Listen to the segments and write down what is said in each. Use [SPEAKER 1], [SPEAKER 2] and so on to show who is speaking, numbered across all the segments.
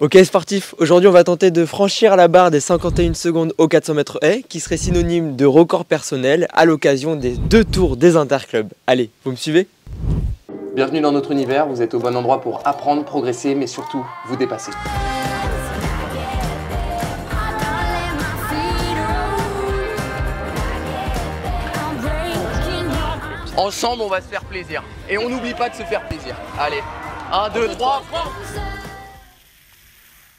[SPEAKER 1] Ok sportifs, aujourd'hui on va tenter de franchir la barre des 51 secondes au 400 mètres haies qui serait synonyme de record personnel à l'occasion des 2 tours des interclubs. Allez, vous me suivez?
[SPEAKER 2] Bienvenue dans notre univers, vous êtes au bon endroit pour apprendre, progresser, mais surtout vous dépasser. Ensemble on va se faire plaisir, et on n'oublie pas de se faire plaisir. Allez, 1, 2, 3, prends!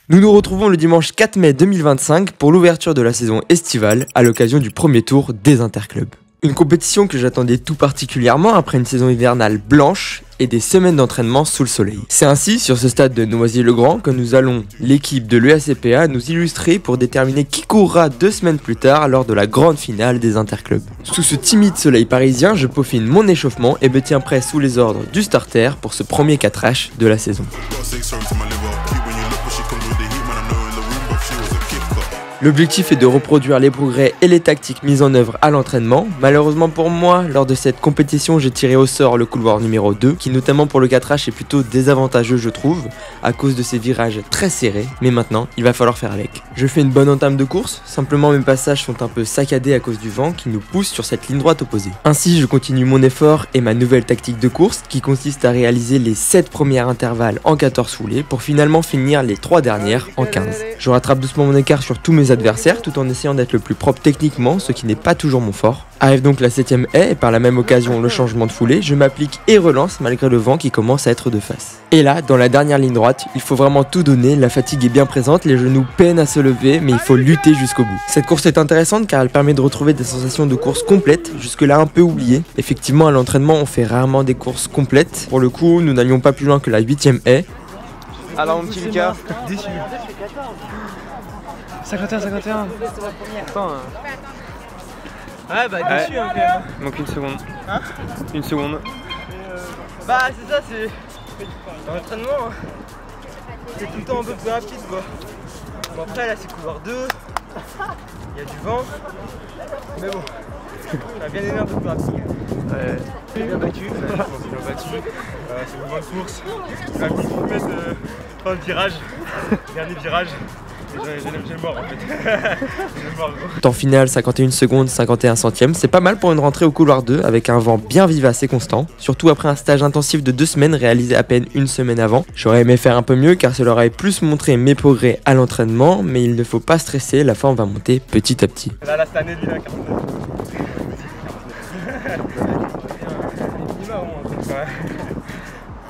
[SPEAKER 1] Nous nous retrouvons le dimanche 4 mai 2025 pour l'ouverture de la saison estivale à l'occasion du premier tour des interclubs. Une compétition que j'attendais tout particulièrement après une saison hivernale blanche et des semaines d'entraînement sous le soleil. C'est ainsi sur ce stade de Noisy-le-Grand que nous allons, l'équipe de l'EACPA, nous illustrer pour déterminer qui courra 2 semaines plus tard lors de la grande finale des interclubs. Sous ce timide soleil parisien, je peaufine mon échauffement et me tiens prêt sous les ordres du starter pour ce premier 4H de la saison. L'objectif est de reproduire les progrès et les tactiques mises en œuvre à l'entraînement. Malheureusement pour moi, lors de cette compétition, j'ai tiré au sort le couloir numéro 2, qui notamment pour le 4H est plutôt désavantageux je trouve, à cause de ses virages très serrés, mais maintenant il va falloir faire avec. Je fais une bonne entame de course, simplement mes passages sont un peu saccadés à cause du vent qui nous pousse sur cette ligne droite opposée. Ainsi je continue mon effort et ma nouvelle tactique de course qui consiste à réaliser les 7 premiers intervalles en 14 foulées pour finalement finir les 3 dernières en 15. Je rattrape doucement mon écart sur tous mes adversaires tout en essayant d'être le plus propre techniquement, ce qui n'est pas toujours mon fort. Arrive donc la 7ème haie et par la même occasion le changement de foulée, je m'applique et relance malgré le vent qui commence à être de face. Et là, dans la dernière ligne droite, il faut vraiment tout donner, la fatigue est bien présente, les genoux peinent à se lever mais il faut lutter jusqu'au bout. Cette course est intéressante car elle permet de retrouver des sensations de course complète, jusque-là un peu oubliées. Effectivement à l'entraînement on fait rarement des courses complètes, pour le coup nous n'allions pas plus loin que la 8ème haie.
[SPEAKER 3] Alors mon petit Lucas, déçu. 51. Attends. Ouais bah déçu quand même. Manque une seconde. Hein? Une seconde. Bah c'est ça, c'est... Dans l'entraînement, c'est tout le temps un peu plus rapide quoi. Bon après là c'est couloir 2. Il y a du vent. Mais bon, on a bien aimé un peu plus rapide. Ouais. J'ai bien battu. C'est une bonne course. On a mis 30 mètres fin de virage. Dernier virage. J'ai le mort en fait. J'ai le mort gros.
[SPEAKER 1] Temps final 51 secondes 51 centièmes, c'est pas mal pour une rentrée au couloir 2 avec un vent bien vivace et constant, surtout après un stage intensif de 2 semaines réalisé à peine une semaine avant. J'aurais aimé faire un peu mieux car cela aurait plus montré mes progrès à l'entraînement, mais il ne faut pas stresser, la forme va monter petit à petit.
[SPEAKER 3] Là cette année il a 49.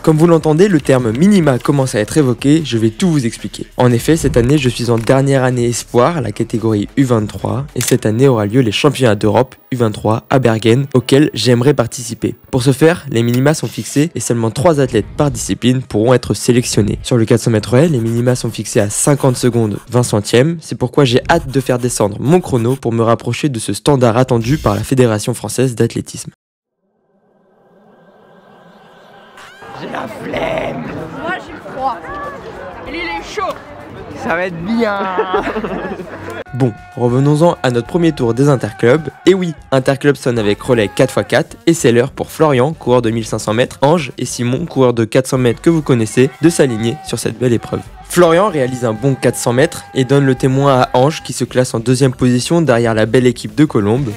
[SPEAKER 1] Comme vous l'entendez, le terme minima commence à être évoqué, je vais tout vous expliquer. En effet, cette année, je suis en dernière année espoir, la catégorie U23, et cette année aura lieu les championnats d'Europe U23 à Bergen, auxquels j'aimerais participer. Pour ce faire, les minima sont fixés et seulement 3 athlètes par discipline pourront être sélectionnés. Sur le 400 mètres haies, les minima sont fixés à 50 secondes 20 centièmes, c'est pourquoi j'ai hâte de faire descendre mon chrono pour me rapprocher de ce standard attendu par la Fédération française d'athlétisme.
[SPEAKER 3] J'ai la flemme.
[SPEAKER 4] Moi j'ai froid. Il est chaud.
[SPEAKER 3] Ça va être bien.
[SPEAKER 1] Bon, revenons-en à notre premier tour des interclubs. Et oui, interclub sonne avec relais 4x4 et c'est l'heure pour Florian, coureur de 1500 mètres, Ange et Simon, coureur de 400 mètres que vous connaissez, de s'aligner sur cette belle épreuve. Florian réalise un bon 400 mètres et donne le témoin à Ange qui se classe en 2ème position derrière la belle équipe de Colombes.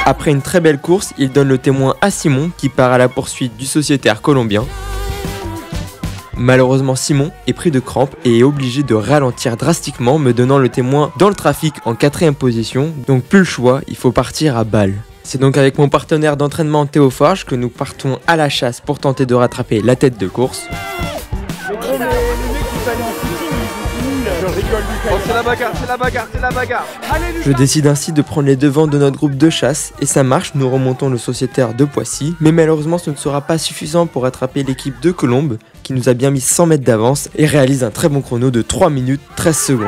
[SPEAKER 1] Après une très belle course, il donne le témoin à Simon qui part à la poursuite du sociétaire colombien. Malheureusement, Simon est pris de crampes et est obligé de ralentir drastiquement, me donnant le témoin dans le trafic en 4ème position, donc plus le choix, il faut partir à balle. C'est donc avec mon partenaire d'entraînement Théo Forge que nous partons à la chasse pour tenter de rattraper la tête de course.
[SPEAKER 3] Oh, c'est la bagarre.
[SPEAKER 1] Je décide ainsi de prendre les devants de notre groupe de chasse et ça marche, nous remontons le sociétaire de Poissy, mais malheureusement ce ne sera pas suffisant pour rattraper l'équipe de Colombes qui nous a bien mis 100 mètres d'avance et réalise un très bon chrono de 3 minutes 13 secondes.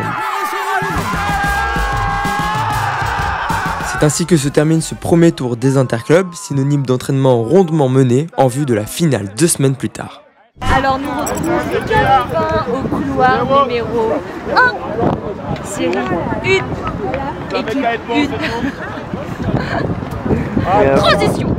[SPEAKER 1] C'est ainsi que se termine ce premier tour des interclubs, synonyme d'entraînement rondement mené en vue de la finale 2 semaines plus tard.
[SPEAKER 4] Alors nous retrouvons Lucas Lupin au couloir numéro 1, série 1, équipe 1. Transition.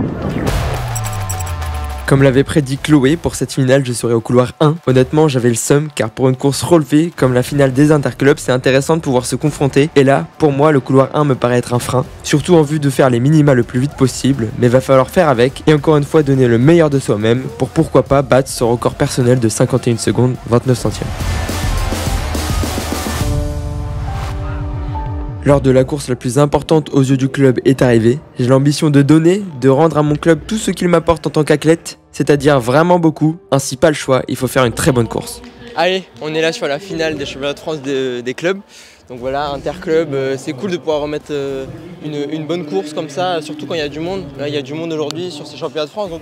[SPEAKER 1] Comme l'avait prédit Chloé, pour cette finale je serai au couloir 1. Honnêtement j'avais le seum car pour une course relevée comme la finale des interclubs c'est intéressant de pouvoir se confronter et là pour moi le couloir 1 me paraît être un frein. Surtout en vue de faire les minima le plus vite possible mais va falloir faire avec et encore une fois donner le meilleur de soi-même pour pourquoi pas battre ce record personnel de 51 secondes 29 centièmes. L'heure de la course la plus importante aux yeux du club est arrivée. J'ai l'ambition de donner, de rendre à mon club tout ce qu'il m'apporte en tant qu'athlète, c'est-à-dire vraiment beaucoup, ainsi pas le choix, il faut faire une très bonne course.
[SPEAKER 3] Allez, on est là sur la finale des championnats de France des clubs. Donc voilà, interclub, c'est cool de pouvoir remettre une bonne course comme ça, surtout quand il y a du monde. Là, il y a du monde aujourd'hui sur ces championnats de France, donc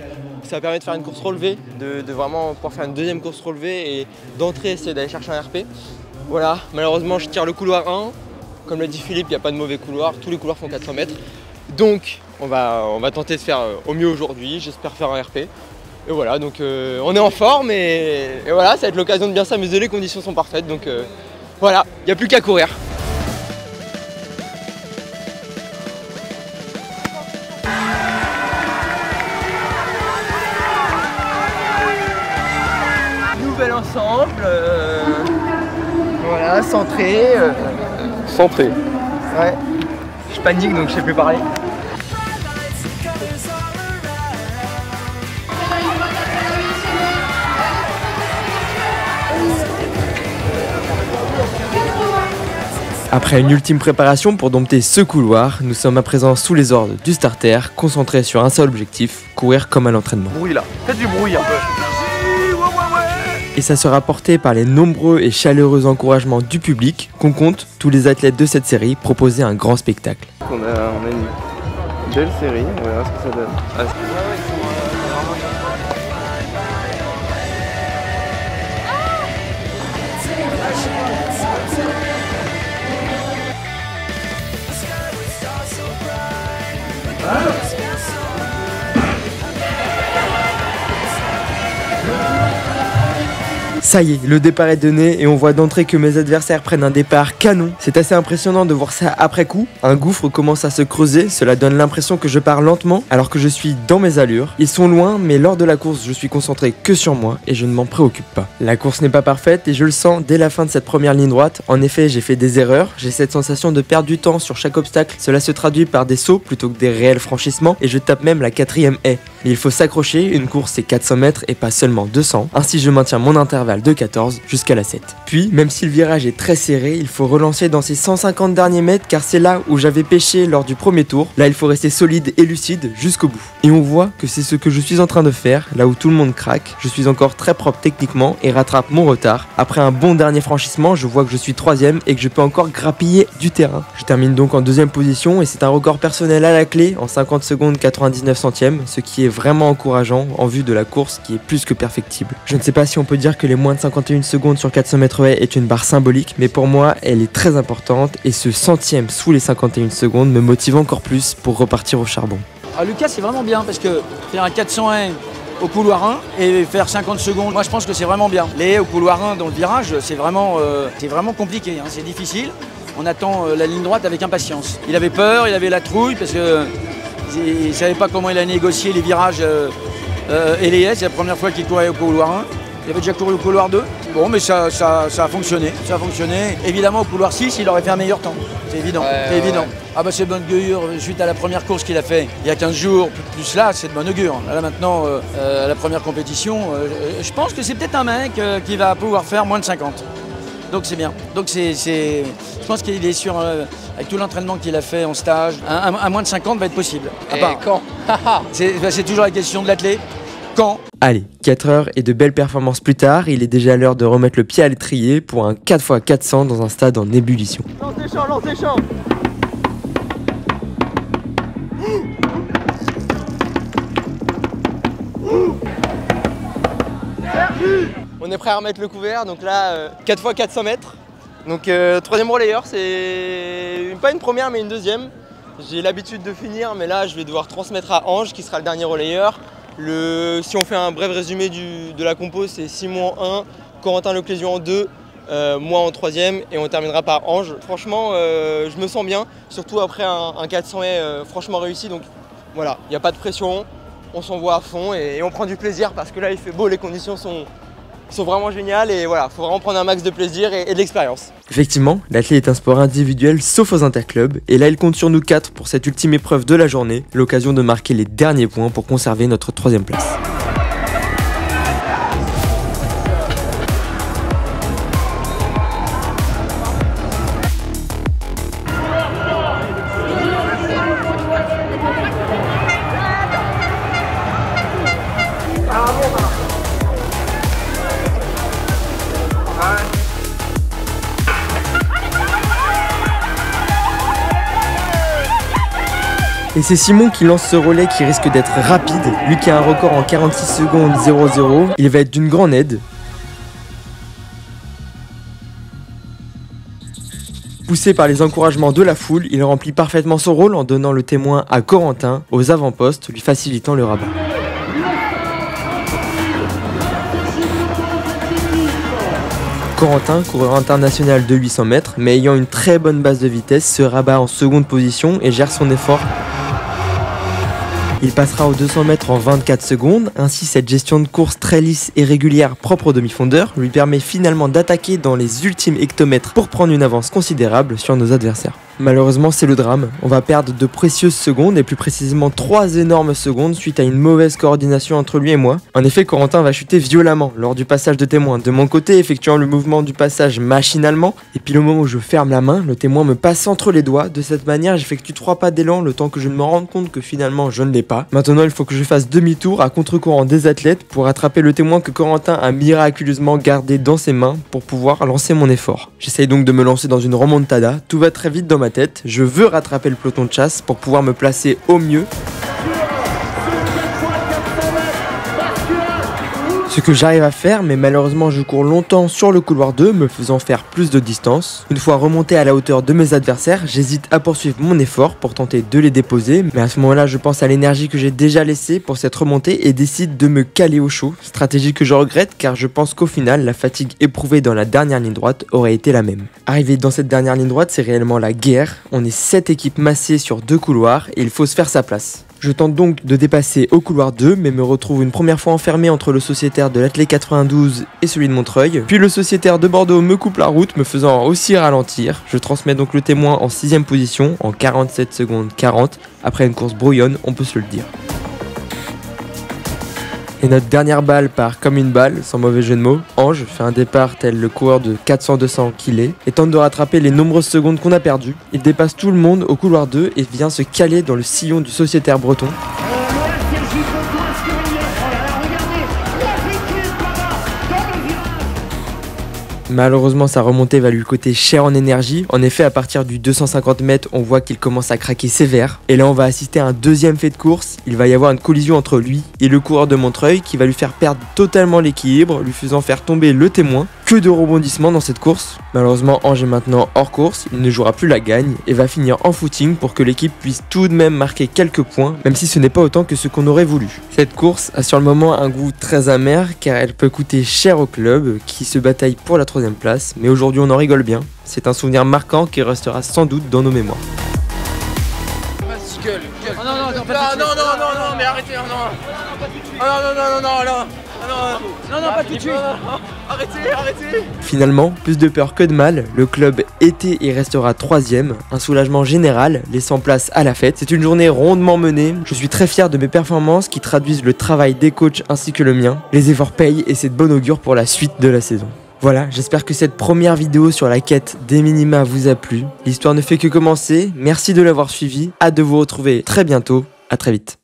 [SPEAKER 3] ça permet de faire une course relevée, de vraiment pouvoir faire une deuxième course relevée et d'entrer, essayer d'aller chercher un RP. Voilà, malheureusement je tire le couloir 1. Comme l'a dit Philippe, il n'y a pas de mauvais couloir, tous les couloirs font 400 mètres. Donc on va tenter de faire au mieux aujourd'hui, j'espère faire un RP. Et voilà, donc on est en forme et voilà, ça va être l'occasion de bien s'amuser, les conditions sont parfaites. Donc voilà, il n'y a plus qu'à courir. Nouvel ensemble, voilà, centré. Centré. Ouais. Je panique donc je sais plus parler.
[SPEAKER 1] Après une ultime préparation pour dompter ce couloir, nous sommes à présent sous les ordres du starter, concentrés sur un seul objectif, courir comme à l'entraînement.
[SPEAKER 3] Bruit là, faites du bruit un peu.
[SPEAKER 1] Et ça sera porté par les nombreux et chaleureux encouragements du public qu'on compte tous les athlètes de cette série proposer un grand spectacle.
[SPEAKER 3] On a une belle série, on verra ce que ça donne.
[SPEAKER 1] Ça y est, le départ est donné et on voit d'entrée que mes adversaires prennent un départ canon. C'est assez impressionnant de voir ça après coup. Un gouffre commence à se creuser, cela donne l'impression que je pars lentement alors que je suis dans mes allures. Ils sont loin mais lors de la course je suis concentré que sur moi et je ne m'en préoccupe pas. La course n'est pas parfaite et je le sens dès la fin de cette première ligne droite. En effet j'ai fait des erreurs, j'ai cette sensation de perdre du temps sur chaque obstacle. Cela se traduit par des sauts plutôt que des réels franchissements et je tape même la 4e haie. Mais il faut s'accrocher, une course c'est 400 mètres et pas seulement 200. Ainsi je maintiens mon intervalle de 14 jusqu'à la 7. Puis, même si le virage est très serré, il faut relancer dans ces 150 derniers mètres car c'est là où j'avais pêché lors du premier tour. Là, il faut rester solide et lucide jusqu'au bout. Et on voit que c'est ce que je suis en train de faire, là où tout le monde craque. Je suis encore très propre techniquement et rattrape mon retard. Après un bon dernier franchissement, je vois que je suis 3e et que je peux encore grappiller du terrain. Je termine donc en 2e position et c'est un record personnel à la clé en 50 secondes 99 centièmes, ce qui est vraiment encourageant en vue de la course qui est plus que perfectible. Je ne sais pas si on peut dire que les moins de 51 secondes sur 400 mètres haies est une barre symbolique, mais pour moi elle est très importante et ce centième sous les 51 secondes me motive encore plus pour repartir au charbon.
[SPEAKER 5] Alors Lucas c'est vraiment bien parce que faire un 400 haies au couloir 1 et faire 50 secondes, moi je pense que c'est vraiment bien. Les haies au couloir 1 dans le virage c'est vraiment compliqué, hein, c'est difficile. On attend la ligne droite avec impatience. Il avait peur, il avait la trouille parce que il ne savait pas comment il a négocié les virages et les haies. C'est la première fois qu'il courait au couloir 1. Il avait déjà couru au couloir 2. Bon, mais ça a fonctionné. Ça a fonctionné. Évidemment, au couloir 6, il aurait fait un meilleur temps. C'est évident. C'est évident. Ah bah c'est de bonne augure. Suite à la première course qu'il a fait il y a 15 jours, plus là, c'est de bonne augure. Là maintenant, à la première compétition, je pense que c'est peut-être un mec qui va pouvoir faire moins de 50. Donc c'est bien. Donc je pense qu'il est sur, avec tout l'entraînement qu'il a fait en stage, un moins de 50 va être possible.
[SPEAKER 2] Et quand
[SPEAKER 5] c'est toujours la question de l'athlète. Quand?
[SPEAKER 1] Allez, 4 heures et de belles performances plus tard, il est déjà l'heure de remettre le pied à l'étrier pour un 4x400 dans un stade en ébullition.
[SPEAKER 3] Lancez champ. On est prêt à remettre le couvert, donc là 4 x 400 mètres. Donc 3e relayeur, c'est pas une première mais une 2e. J'ai l'habitude de finir, mais là je vais devoir transmettre à Ange qui sera le dernier relayeur. Si on fait un bref résumé de la compo, c'est Simon en 1, Corentin Leclésion en 2, moi en 3e et on terminera par Ange. Franchement, je me sens bien, surtout après un 400 haies franchement réussi. Donc voilà, il n'y a pas de pression, on s'envoie à fond et on prend du plaisir parce que là il fait beau, les conditions sont vraiment géniales et voilà, faut vraiment prendre un max de plaisir et de l'expérience.
[SPEAKER 1] Effectivement, l'athlète est un sport individuel sauf aux interclubs et là il compte sur nous 4 pour cette ultime épreuve de la journée, l'occasion de marquer les derniers points pour conserver notre 3e place. Et c'est Simon qui lance ce relais qui risque d'être rapide, lui qui a un record en 46 secondes 00, il va être d'une grande aide. Poussé par les encouragements de la foule, il remplit parfaitement son rôle en donnant le témoin à Corentin aux avant-postes, lui facilitant le rabat. Corentin, coureur international de 800 mètres, mais ayant une très bonne base de vitesse, se rabat en seconde position et gère son effort. Il passera aux 200 mètres en 24 secondes, ainsi cette gestion de course très lisse et régulière propre au demi-fondeur lui permet finalement d'attaquer dans les ultimes hectomètres pour prendre une avance considérable sur nos adversaires. Malheureusement c'est le drame, on va perdre de précieuses secondes et plus précisément 3 énormes secondes suite à une mauvaise coordination entre lui et moi. En effet Corentin va chuter violemment lors du passage de témoin, de mon côté effectuant le mouvement du passage machinalement et puis le moment où je ferme la main, le témoin me passe entre les doigts, de cette manière j'effectue 3 pas d'élan le temps que je ne me rende compte que finalement je ne l'ai pas. Maintenant il faut que je fasse demi-tour à contre-courant des athlètes pour attraper le témoin que Corentin a miraculeusement gardé dans ses mains pour pouvoir lancer mon effort. J'essaye donc de me lancer dans une remontada, tout va très vite dans ma tête, je veux rattraper le peloton de chasse pour pouvoir me placer au mieux. Ce que j'arrive à faire, mais malheureusement je cours longtemps sur le couloir 2, me faisant faire plus de distance. Une fois remonté à la hauteur de mes adversaires, j'hésite à poursuivre mon effort pour tenter de les déposer, mais à ce moment-là je pense à l'énergie que j'ai déjà laissée pour cette remontée et décide de me caler au chaud, stratégie que je regrette car je pense qu'au final la fatigue éprouvée dans la dernière ligne droite aurait été la même. Arrivé dans cette dernière ligne droite, c'est réellement la guerre, on est 7 équipes massées sur 2 couloirs et il faut se faire sa place. Je tente donc de dépasser au couloir 2, mais me retrouve une première fois enfermé entre le sociétaire de l'Athlé 92 et celui de Montreuil. Puis le sociétaire de Bordeaux me coupe la route, me faisant aussi ralentir. Je transmets donc le témoin en 6ème position, en 47 secondes 40. Après une course brouillonne, on peut se le dire. Et notre dernière balle part comme une balle, sans mauvais jeu de mots. Ange fait un départ tel le coureur de 400-200 qu'il est et tente de rattraper les nombreuses secondes qu'on a perdues. Il dépasse tout le monde au couloir 2 et vient se caler dans le sillon du sociétaire breton. Malheureusement sa remontée va lui coûter cher en énergie. En effet à partir du 250 mètres on voit qu'il commence à craquer sévère. Et là on va assister à un deuxième fait de course. Il va y avoir une collision entre lui et le coureur de Montreuil qui va lui faire perdre totalement l'équilibre, lui faisant faire tomber le témoin. Que de rebondissements dans cette course. Malheureusement Ange est maintenant hors course, il ne jouera plus la gagne et va finir en footing pour que l'équipe puisse tout de même marquer quelques points, même si ce n'est pas autant que ce qu'on aurait voulu. Cette course a sur le moment un goût très amer car elle peut coûter cher au club qui se bataille pour la 3ème place, mais aujourd'hui on en rigole bien. C'est un souvenir marquant qui restera sans doute dans nos mémoires.
[SPEAKER 2] Gueule. Oh non, mais arrêtez, non. Oh non, pas tout de suite. Arrêtez.
[SPEAKER 1] Finalement, plus de peur que de mal, le club était et restera 3ème, un soulagement général laissant place à la fête. C'est une journée rondement menée, je suis très fier de mes performances qui traduisent le travail des coachs ainsi que le mien. Les efforts payent et c'est de bon augure pour la suite de la saison. Voilà, j'espère que cette première vidéo sur la quête des minima vous a plu. L'histoire ne fait que commencer, merci de l'avoir suivi, hâte de vous retrouver très bientôt, à très vite.